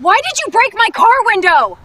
Why did you break my car window?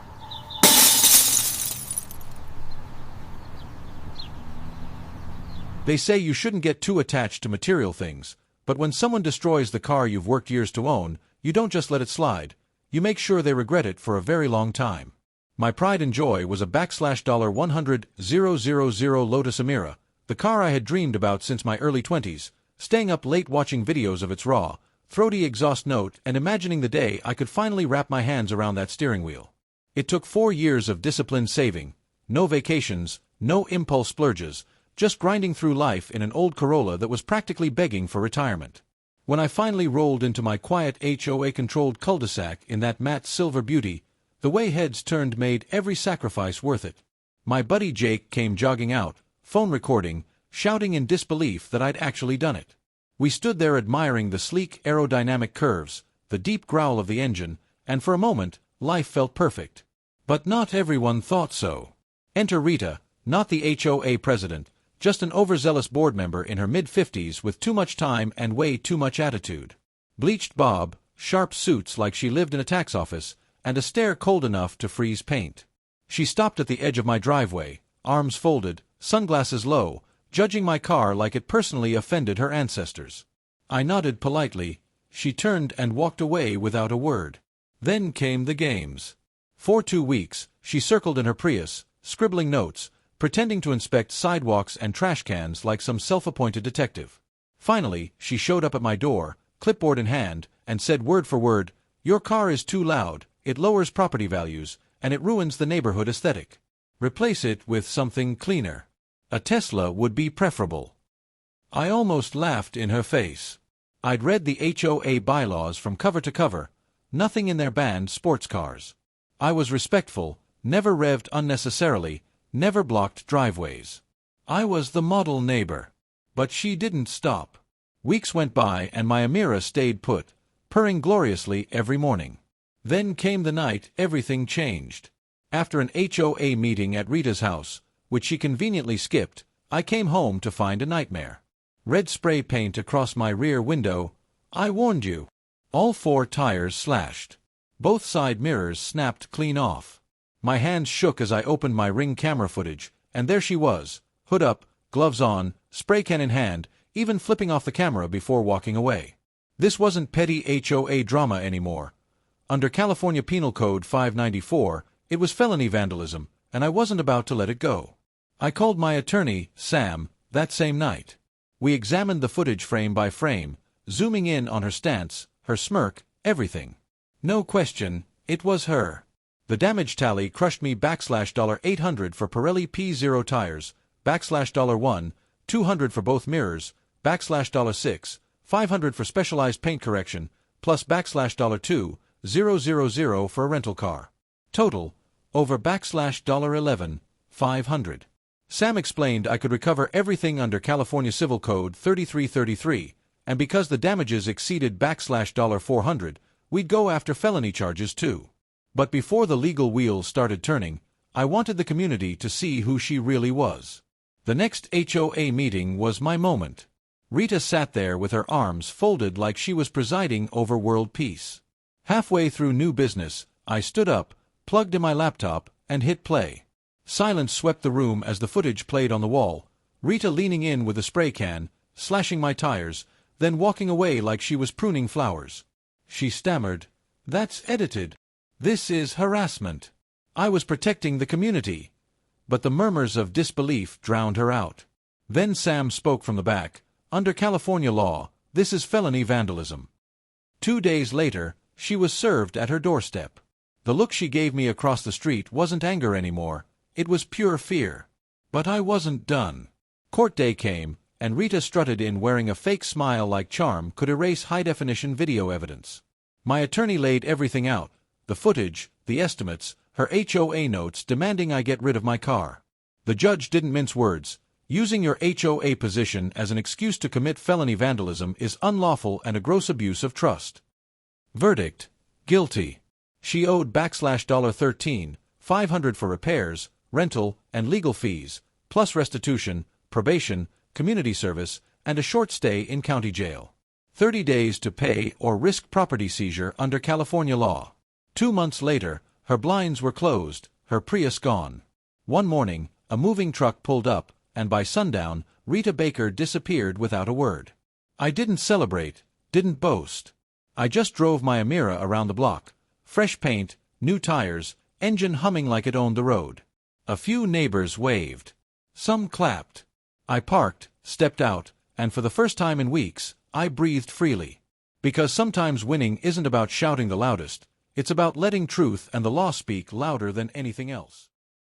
They say you shouldn't get too attached to material things, but when someone destroys the car you've worked years to own, you don't just let it slide. You make sure they regret it for a very long time. My pride and joy was a $100,000 Lotus Emira, the car I had dreamed about since my early 20s, staying up late watching videos of its raw, throaty exhaust note and imagining the day I could finally wrap my hands around that steering wheel. It took 4 years of disciplined saving, no vacations, no impulse splurges, just grinding through life in an old Corolla that was practically begging for retirement. When I finally rolled into my quiet HOA-controlled cul-de-sac in that matte silver beauty, the way heads turned made every sacrifice worth it. My buddy Jake came jogging out, phone recording, shouting in disbelief that I'd actually done it. We stood there admiring the sleek aerodynamic curves, the deep growl of the engine, and for a moment, life felt perfect. But not everyone thought so. Enter Rita, not the HOA president, just an overzealous board member in her mid-50s with too much time and way too much attitude. Bleached bob, sharp suits like she lived in a tax office, and a stare cold enough to freeze paint. She stopped at the edge of my driveway, arms folded, sunglasses low, judging my car like it personally offended her ancestors. I nodded politely. She turned and walked away without a word. Then came the games. For 2 weeks, she circled in her Prius, scribbling notes, pretending to inspect sidewalks and trash cans like some self-appointed detective. Finally, she showed up at my door, clipboard in hand, and said word for word, "Your car is too loud, it lowers property values, and it ruins the neighborhood aesthetic. Replace it with something cleaner. A Tesla would be preferable." I almost laughed in her face. I'd read the HOA bylaws from cover to cover. Nothing in there banned sports cars. I was respectful, never revved unnecessarily, never blocked driveways. I was the model neighbor. But she didn't stop. Weeks went by and my Emira stayed put, purring gloriously every morning. Then came the night everything changed. After an HOA meeting at Rita's house, which she conveniently skipped, I came home to find a nightmare. Red spray paint across my rear window. I warned you. All 4 tires slashed. Both side mirrors snapped clean off. My hands shook as I opened my Ring camera footage, and there she was, hood up, gloves on, spray can in hand, even flipping off the camera before walking away. This wasn't petty HOA drama anymore. Under California Penal Code 594, it was felony vandalism, and I wasn't about to let it go. I called my attorney, Sam, that same night. We examined the footage frame by frame, zooming in on her stance, her smirk, everything. No question, it was her. The damage tally crushed me $800 for Pirelli P0 tires, $1, $200 for both mirrors, $6, $500 for specialized paint correction, plus $2, $000 for a rental car. Total, over $11, $500. Sam explained I could recover everything under California Civil Code 3333, and because the damages exceeded $400, we'd go after felony charges too. But before the legal wheels started turning, I wanted the community to see who she really was. The next HOA meeting was my moment. Rita sat there with her arms folded like she was presiding over world peace. Halfway through new business, I stood up, plugged in my laptop, and hit play. Silence swept the room as the footage played on the wall, Rita leaning in with a spray can, slashing my tires, then walking away like she was pruning flowers. She stammered, "That's edited. This is harassment." I was protecting the community. But the murmurs of disbelief drowned her out. Then Sam spoke from the back. Under California law, this is felony vandalism. 2 days later, she was served at her doorstep. The look she gave me across the street wasn't anger anymore. It was pure fear. But I wasn't done. Court day came, and Rita strutted in wearing a fake smile like charm could erase high-definition video evidence. My attorney laid everything out. The footage, the estimates, her HOA notes demanding I get rid of my car. The judge didn't mince words. Using your HOA position as an excuse to commit felony vandalism is unlawful and a gross abuse of trust. Verdict: guilty. She owed $13, $500 for repairs, rental, and legal fees, plus restitution, probation, community service, and a short stay in county jail. 30 days to pay or risk property seizure under California law. 2 months later, her blinds were closed, her Prius gone. One morning, a moving truck pulled up, and by sundown, Rita Baker disappeared without a word. I didn't celebrate, didn't boast. I just drove my Emira around the block. Fresh paint, new tires, engine humming like it owned the road. A few neighbors waved. Some clapped. I parked, stepped out, and for the first time in weeks, I breathed freely. Because sometimes winning isn't about shouting the loudest, it's about letting truth and the law speak louder than anything else.